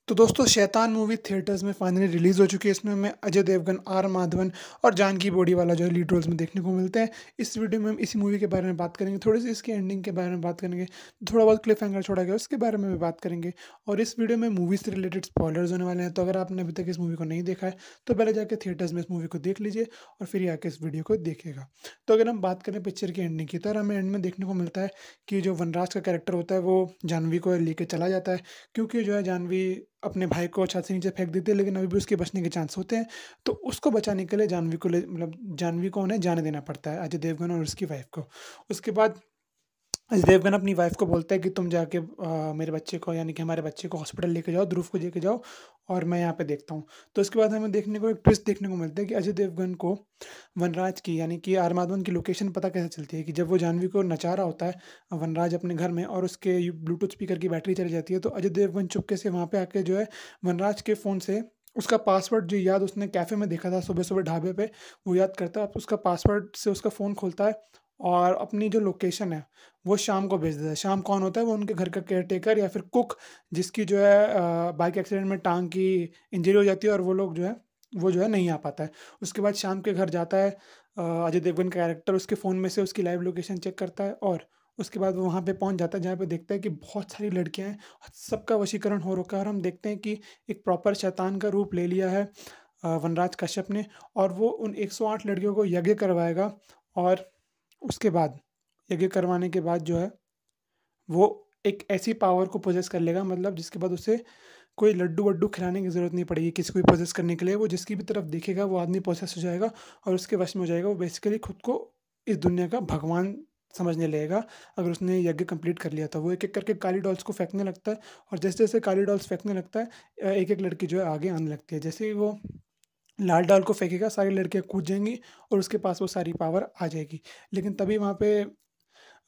तो दोस्तों शैतान मूवी थिएटर्स में फाइनली रिलीज़ हो चुकी है। इसमें हमें अजय देवगन, आर माधवन और जानकी बोडीवाला जो है लीड रोल्स में देखने को मिलते हैं। इस वीडियो में हम इसी मूवी के बारे में बात करेंगे, थोड़ी-सी इसकी एंडिंग के बारे में बात करेंगे, थोड़ा बहुत क्लिफ हैंगर छोड़ा गया उसके बारे में भी बात करेंगे और इस वीडियो में मूवी से रिलेटेड स्पॉयलर्स होने वाले हैं। तो अगर आपने अभी तक इस मूवी को नहीं देखा है, तो पहले जाके थिएटर्स में इस मूवी को देख लीजिए और फिर ही आके इस वीडियो को देखिएगा। तो अगर हम बात करें पिक्चर की एंडिंग की, तो हमें एंड में देखने को मिलता है कि जो वनराज का कैरेक्टर होता है, वो जानवी को लेके चला जाता है क्योंकि जो है जानवी अपने भाई को छत से नीचे फेंक देती है, लेकिन अभी भी उसके बचने के चांस होते हैं। तो उसको बचाने के लिए जानवी को उन्हें जाने देना पड़ता है, अजय देवगन और उसकी वाइफ़ को। उसके बाद अजय देवगन अपनी वाइफ़ को बोलता है कि तुम जाके मेरे बच्चे को यानी कि हमारे बच्चे को हॉस्पिटल लेके जाओ, ध्रुव को लेके जाओ और मैं यहाँ पे देखता हूँ। तो उसके बाद हमें देखने को एक ट्विस्ट देखने को मिलता है कि अजय देवगन को वनराज की यानी कि आर माधवन की लोकेशन पता कैसे चलती है कि जब वो जानवी को नचा रहा होता है वनराज अपने घर में और उसके ब्लूटूथ स्पीकर की बैटरी चली जाती है, तो अजय देवगन चुपके से वहाँ पे आके जो है वनराज के फ़ोन से उसका पासवर्ड जो याद उसने कैफ़े में देखा था सुबह-सुबह ढाबे पे, वो याद करता है। उसका पासवर्ड से उसका फ़ोन खोलता है और अपनी जो लोकेशन है, वो श्याम को भेज देता है। श्याम कौन होता है? वो उनके घर का केयरटेकर या फिर कुक जिसकी जो है बाइक एक्सीडेंट में टाँग की इंजरी हो जाती है और वो जो है नहीं आ पाता है। उसके बाद श्याम के घर जाता है अजय देवगन का कैरेक्टर उसके फ़ोन में से उसकी लाइव लोकेशन चेक करता है और उसके बाद वो वहाँ पे पहुँच जाता है जहाँ पे देखता है कि बहुत सारी लड़कियाँ हैं, सबका वशीकरण हो रखा है और हम देखते हैं कि एक प्रॉपर शैतान का रूप ले लिया है वनराज कश्यप ने और वो उन 108 लड़कियों को यज्ञ करवाएगा और उसके बाद यज्ञ करवाने के बाद जो है, वो एक ऐसी पावर को पोज़ेस कर लेगा मतलब जिसके बाद उसे कोई लड्डू-वड्डू खिलाने की ज़रूरत नहीं पड़ेगी किसी को भी पोज़ेस करने के लिए। वो जिसकी भी तरफ देखेगा वो आदमी पोज़ेस हो जाएगा और उसके वश में हो जाएगा। वो बेसिकली खुद को इस दुनिया का भगवान समझने लगेगा अगर उसने यज्ञ कंप्लीट कर लिया तो। वो एक-एक करके काली डॉल्स को फेंकने लगता है और जैसे-जैसे काली डॉल्स फेंकने लगता है एक-एक लड़की जो है आगे आने लगती है। जैसे ही वो लाल डॉल को फेंकेगा सारी लड़कियाँ कूद जाएँगी और उसके पास वो सारी पावर आ जाएगी। लेकिन तभी वहाँ पे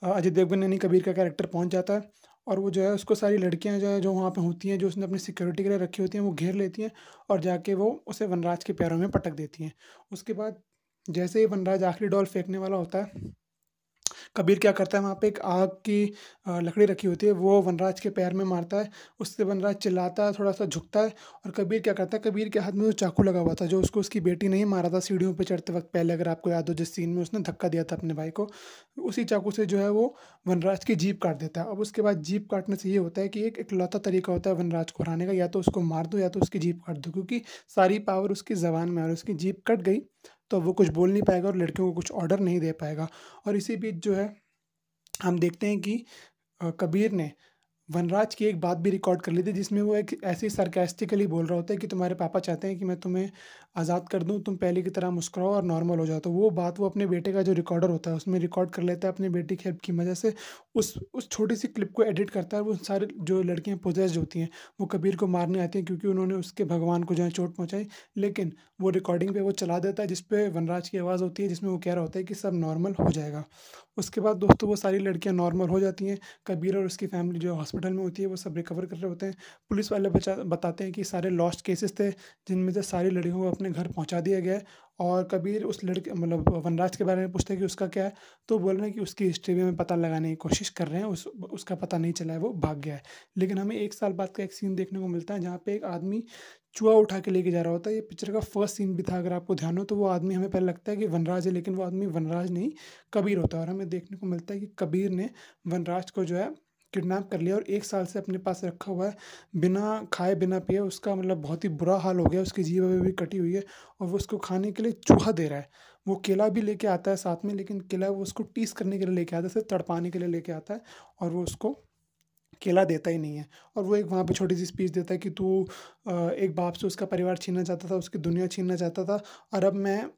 अजय देवगन यानी कबीर का कैरेक्टर पहुँच जाता है और वो जो है उसको सारी लड़कियाँ जो है जो वहाँ पे होती हैं, जो उसने अपनी सिक्योरिटी के लिए रखी होती हैं, वो घेर लेती हैं और जाके वो उसे वनराज के पैरों में पटक देती हैं। उसके बाद जैसे ही वनराज आखिरी डॉल फेंकने वाला होता है कबीर क्या करता है वहाँ पे एक आग की लकड़ी रखी होती है वो वनराज के पैर में मारता है, उससे वनराज चिल्लाता है, थोड़ा-सा झुकता है और कबीर क्या करता है, कबीर के हाथ में जो चाकू लगा हुआ था, जो उसको उसकी बेटी ने ही मारा था सीढ़ियों पे चढ़ते वक़्त पहले अगर आपको याद हो जिस सीन में उसने धक्का दिया था अपने भाई को, उसी चाकू से जो है वो वनराज की जीभ काट देता है। अब उसके बाद जीभ काटने से ये होता है कि एक इकलौता तरीका होता है वनराज को हराने का या तो उसको मार दो या तो उसकी जीभ काट दो क्योंकि सारी पावर उसकी ज़बान में है और उसकी जीभ कट गई, तो वो कुछ बोल नहीं पाएगा और लड़कियों को कुछ ऑर्डर नहीं दे पाएगा और इसी बीच जो है हम देखते हैं कि कबीर ने वनराज की एक बात भी रिकॉर्ड कर ली थी जिसमें वो एक ऐसे ही सार्कास्टिकली बोल रहा होता है कि तुम्हारे पापा चाहते हैं कि मैं तुम्हें आज़ाद कर दूँ, तुम पहले की तरह मुस्कुराओ और नॉर्मल हो जाओ। तो वो बात वो अपने बेटे का जो रिकॉर्डर होता है उसमें रिकॉर्ड कर लेता है अपनी बेटी की हेल्प की वजह से। उस छोटी-सी क्लिप को एडिट करता है और वो सारे जो लड़कियाँ पोजेस्ड होती हैं, वो कबीर को मारने आती हैं क्योंकि उन्होंने उसके भगवान को जो है चोट पहुँचाई। लेकिन वो रिकॉर्डिंग पे वो चला देता है जिस पे वनराज की आवाज़ होती है जिसमें वो कह रहा होता है कि सब नॉर्मल हो जाएगा। उसके बाद दोस्तों वो सारी लड़कियाँ नॉर्मल हो जाती हैं। कबीर और उसकी फैमिली जो हॉस्पिटल में होती है वो सब रिकवर कर रहे होते हैं। पुलिस वाले बताते हैं कि सारे लॉस्ट केसेस थे जिनमें से सारी लड़कियों को अपने घर पहुँचा दिया गया है और कबीर उस लड़के मतलब वनराज के बारे में पूछता है कि उसका क्या है? तो बोल रहे हैं कि उसकी हिस्ट्री भी हमें पता लगाने की कोशिश कर रहे हैं, उसका पता नहीं चला है, वो भाग गया है। लेकिन हमें 1 साल बाद का एक सीन देखने को मिलता है जहाँ पे एक आदमी चूहा उठा के लेके जा रहा होता है। ये पिक्चर का फर्स्ट सीन भी था अगर आपको ध्यान हो तो वो आदमी हमें पहले लगता है कि वनराज है लेकिन वो आदमी वनराज नहीं कबीर होता है और हमें देखने को मिलता है कि कबीर ने वनराज को जो है किडनैप कर लिया और 1 साल से अपने पास रखा हुआ है। बिना खाए, बिना पिए उसका मतलब बहुत ही बुरा हाल हो गया है, उसकी जीभ अभी भी कटी हुई है और वो उसको खाने के लिए चूहा दे रहा है। वो केला भी लेके आता है साथ में लेकिन केला वो उसको टीज़ करने के लिए लेके आता है, सिर्फ़ तड़पाने के लिए लेके आता है और वो उसको केला देता ही नहीं है और वो एक वहाँ पे छोटी-सी स्पीच देता है कि तू एक बाप से उसका परिवार छीनना चाहता था, उसकी दुनिया छीनना चाहता था और अब मैं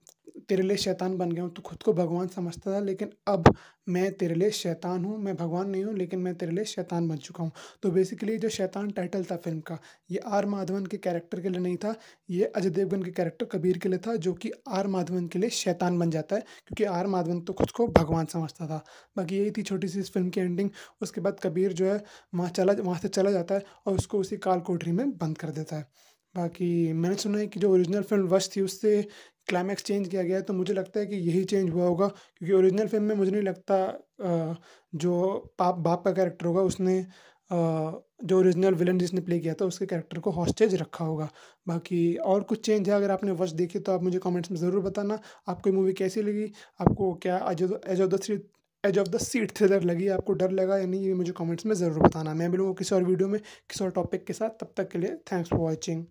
तेरे लिए शैतान बन गया हूँ। तू खुद को भगवान समझता था लेकिन अब मैं तेरे लिए शैतान हूँ, मैं भगवान नहीं हूँ लेकिन मैं तेरे लिए शैतान बन चुका हूँ। तो बेसिकली जो शैतान टाइटल था फ़िल्म का, ये आर माधवन के कैरेक्टर के लिए नहीं था, ये अजय देवगन के कैरेक्टर कबीर के लिए था जो कि आर माधवन के लिए शैतान बन जाता है क्योंकि आर माधवन तो खुद को भगवान समझता था। बाकी यही थी छोटी-सी इस फ़िल्म की एंडिंग। उसके बाद कबीर जो है वहाँ से चला जाता है और उसको उसी काल कोठरी में बंद कर देता है। बाकी मैंने सुना है कि जो ओरिजिनल फ़िल्म वश थी उससे क्लाइमैक्स चेंज किया गया है, तो मुझे लगता है कि यही चेंज हुआ होगा क्योंकि ओरिजिनल फ़िल्म में मुझे नहीं लगता जो बाप का कैरेक्टर होगा उसने जो ओरिजिनल विलन जिसने प्ले किया था उसके कैरेक्टर को हॉस्टेज रखा होगा। बाकी और कुछ चेंज है अगर आपने वॉच देखी तो आप मुझे कमेंट्स में ज़रूर बताना। आपको ये मूवी कैसी लगी? आपको क्या edge of the seat thriller लगी? आपको डर लगा या नहीं? ये मुझे कमेंट्स में ज़रूर बताना। मैं मिलूँगा किसी और वीडियो में किसी और टॉपिक के साथ। तब तक के लिए थैंक्स फॉर वॉचिंग।